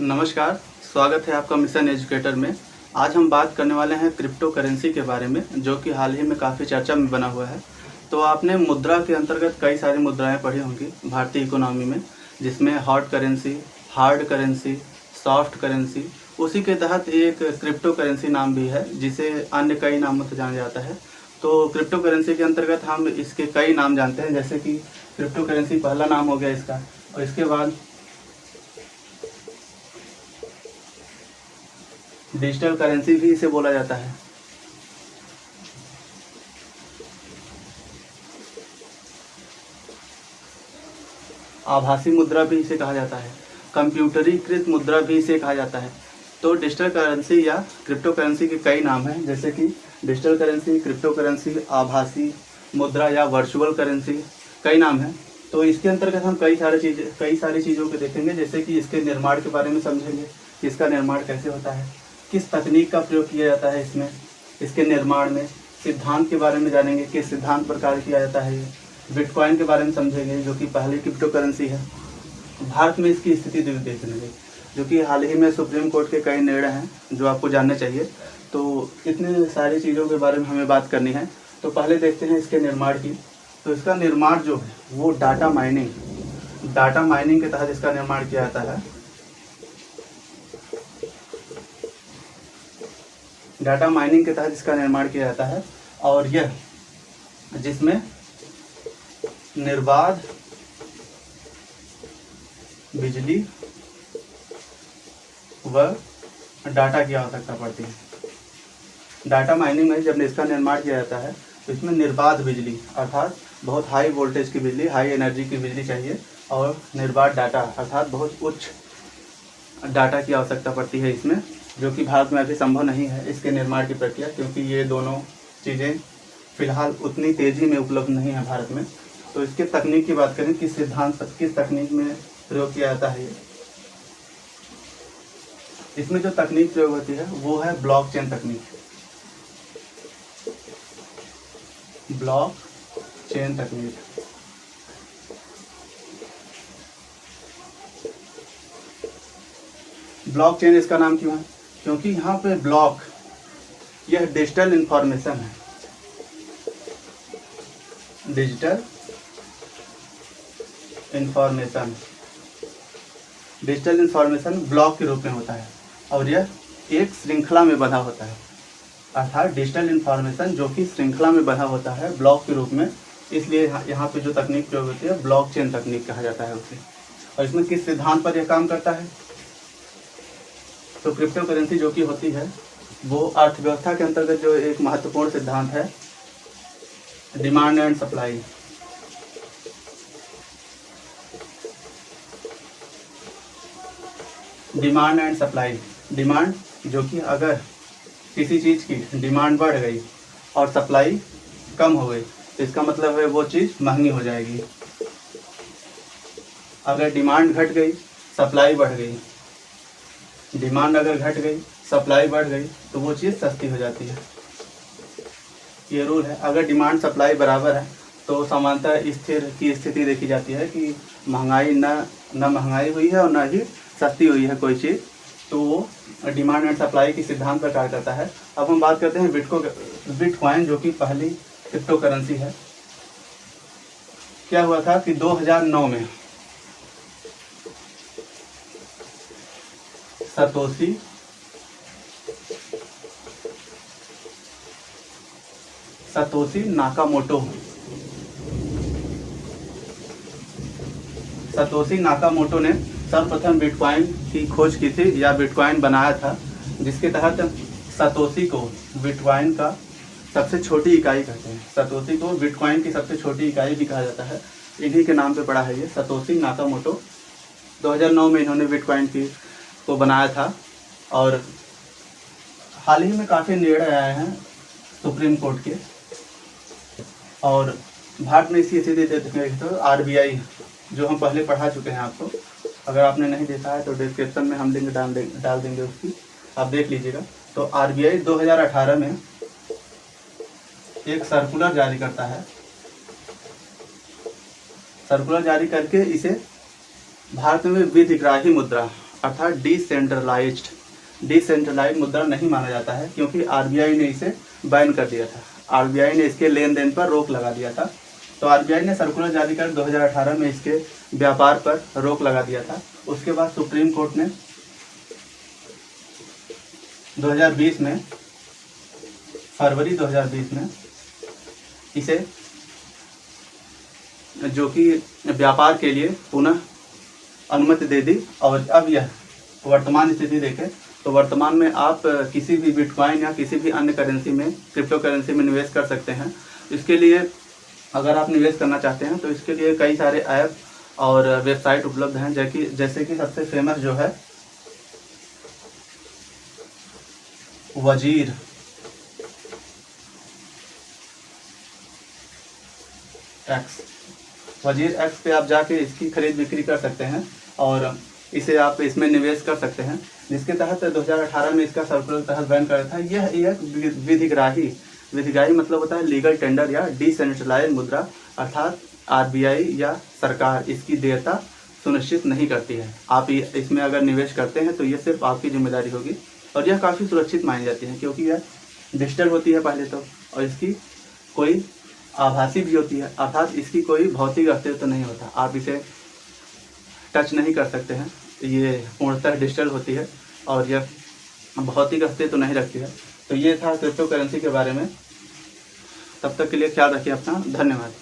नमस्कार, स्वागत है आपका मिशन एजुकेटर में। आज हम बात करने वाले हैं क्रिप्टो करेंसी के बारे में, जो कि हाल ही में काफ़ी चर्चा में बना हुआ है। तो आपने मुद्रा के अंतर्गत कई सारी मुद्राएं पढ़ी होंगी भारतीय इकोनॉमी में, जिसमें hot currency, hard currency, soft currency. उसी के तहत एक क्रिप्टो करेंसी नाम भी है, जिसे अन्य कई नामों से जाना जाता है। तो क्रिप्टो करेंसी के अंतर्गत हम इसके कई नाम जानते हैं, जैसे कि क्रिप्टो करेंसी पहला नाम हो गया इसका, और इसके बाद डिजिटल करेंसी भी इसे बोला जाता है। आभासी मुद्रा भी इसे कहा जाता है। कंप्यूटरीकृत मुद्रा भी इसे कहा जाता है। तो डिजिटल करेंसी या क्रिप्टो करेंसी के कई नाम हैं, जैसे कि डिजिटल करेंसी, क्रिप्टो करेंसी, आभासी मुद्रा या वर्चुअल करेंसी, कई नाम हैं। तो इसके अंतर्गत हम कई सारी चीज़ों को देखेंगे, जैसे कि इसके निर्माण के बारे में समझेंगे कि इसका निर्माण कैसे होता है, किस तकनीक का प्रयोग किया जाता है इसमें, इसके निर्माण में सिद्धांत के बारे में जानेंगे, किस सिद्धांत पर कार्य किया जाता है। बिटकॉइन के बारे में समझेंगे, जो कि पहली क्रिप्टो करेंसी है। भारत में इसकी स्थिति देखेंगे, जो कि हाल ही में सुप्रीम कोर्ट के कई निर्णय हैं जो आपको जानने चाहिए। तो इतनी सारी चीज़ों के बारे में हमें बात करनी है। तो पहले देखते हैं इसके निर्माण की। तो इसका निर्माण जो है वो डाटा माइनिंग के तहत इसका निर्माण किया जाता है। डाटा माइनिंग के तहत इसका निर्माण किया जाता है, और यह जिसमें निर्बाध बिजली व डाटा की आवश्यकता पड़ती है। डाटा माइनिंग में जब इसका निर्माण किया जाता है तो इसमें निर्बाध बिजली, अर्थात बहुत हाई वोल्टेज की बिजली, हाई एनर्जी की बिजली चाहिए, और निर्बाध डाटा अर्थात बहुत उच्च डाटा की आवश्यकता पड़ती है इसमें, जो कि भारत में अभी संभव नहीं है इसके निर्माण की प्रक्रिया, क्योंकि ये दोनों चीज़ें फिलहाल उतनी तेज़ी में उपलब्ध नहीं है भारत में। तो इसके तकनीक की बात करें, किस तकनीक में प्रयोग किया जाता है। इसमें जो तकनीक प्रयोग होती है वो है ब्लॉकचेन तकनीक। ब्लॉकचेन तकनीक ब्लॉकचेन इसका नाम क्यों है? क्योंकि यहाँ पे ब्लॉक, यह डिजिटल इंफॉर्मेशन है। डिजिटल इंफॉर्मेशन ब्लॉक के रूप में होता है, और यह एक श्रृंखला में बंधा होता है, अर्थात डिजिटल इंफॉर्मेशन जो कि श्रृंखला में बंधा होता है ब्लॉक के रूप में। इसलिए यहाँ पे जो तकनीक प्रयोग होती है ब्लॉकचेन तकनीक कहा जाता है उसे। और इसमें किस सिद्धांत पर यह काम करता है? तो क्रिप्टो करेंसी जो कि होती है वो अर्थव्यवस्था के अंतर्गत जो एक महत्वपूर्ण सिद्धांत है, डिमांड एंड सप्लाई। डिमांड जो कि अगर किसी चीज़ की डिमांड बढ़ गई और सप्लाई कम हो गई तो इसका मतलब है वो चीज़ महंगी हो जाएगी। अगर डिमांड घट गई, सप्लाई बढ़ गई, डिमांड अगर घट गई, सप्लाई बढ़ गई, तो वो चीज़ सस्ती हो जाती है। ये रूल है। अगर डिमांड सप्लाई बराबर है तो सामान्यतः स्थिर की स्थिति देखी जाती है कि महंगाई न महंगाई हुई है और न ही सस्ती हुई है कोई चीज़। तो वो डिमांड एंड सप्लाई की सिद्धांत पर कार्य करता है। अब हम बात करते हैं बिटकॉइन, जो कि पहली क्रिप्टो करेंसी है। क्या हुआ था कि 2009 में सतोशी नाकामोटो ने सर्वप्रथम बिटकॉइन की खोज की थी या बिटकॉइन बनाया था, जिसके तहत सतोशी को बिटकॉइन का सबसे छोटी इकाई कहते हैं। सतोशी को बिटकॉइन की सबसे छोटी इकाई भी कहा जाता है। इन्हीं के नाम पे पड़ा है ये, सतोशी नाकामोटो। 2009 में इन्होंने बिटकॉइन को बनाया था, और हाल ही में काफ़ी निर्णय आए हैं सुप्रीम कोर्ट के। और भारत में इसकी स्थिति देखने तो RBI, जो हम पहले पढ़ा चुके हैं आपको, अगर आपने नहीं देखा है तो डिस्क्रिप्शन में हम लिंक डाल देंगे उसकी, आप देख लीजिएगा। तो RBI 2018 में एक सर्कुलर जारी करता है। सर्कुलर जारी करके इसे भारत में विधिग्राही मुद्रा अर्थात डिसेंट्रलाइज्ड मुद्रा नहीं माना जाता है, क्योंकि आरबीआई ने इसे बैन कर दिया था। आरबीआई ने इसके लेन देन पर रोक लगा दिया था। तो आरबीआई ने सर्कुलर जारी कर 2018 में इसके व्यापार पर रोक लगा दिया था। उसके बाद सुप्रीम कोर्ट ने 2020 में, फरवरी 2020 में इसे, जो कि व्यापार के लिए पुनः अनुमति दे दी। और अब यह वर्तमान स्थिति देखें तो वर्तमान में आप किसी भी बिटकॉइन या किसी भी अन्य करेंसी में, क्रिप्टो करेंसी में निवेश कर सकते हैं। इसके लिए अगर आप निवेश करना चाहते हैं तो इसके लिए कई सारे ऐप और वेबसाइट उपलब्ध हैं, जैसे कि सबसे फेमस जो है वजीर एक्स पे आप जाके इसकी खरीद बिक्री कर सकते हैं और इसे आप इसमें निवेश कर सकते हैं, जिसके तहत 2018 में इसका सर्कुलर तहत बैन करा था। यह एक विधिग्राही मतलब होता है लीगल टेंडर या डिसेंट्रलाइज्ड मुद्रा, अर्थात आरबीआई या सरकार इसकी देयता सुनिश्चित नहीं करती है। आप इसमें अगर निवेश करते हैं तो ये सिर्फ आपकी जिम्मेदारी होगी और यह काफ़ी सुरक्षित मानी जाती है, क्योंकि यह डिजिटल होती है पहले तो, और इसकी कोई आभासी भी होती है, अर्थात इसकी कोई भौतिक अस्तित्व तो नहीं होता, आप इसे टच नहीं कर सकते हैं। ये पूर्णतः डिजिटल होती है और यह भौतिक अस्तित्व तो नहीं रखती है। तो ये था क्रिप्टो करेंसी के बारे में। तब तक के लिए ख्याल रखिए अपना। धन्यवाद।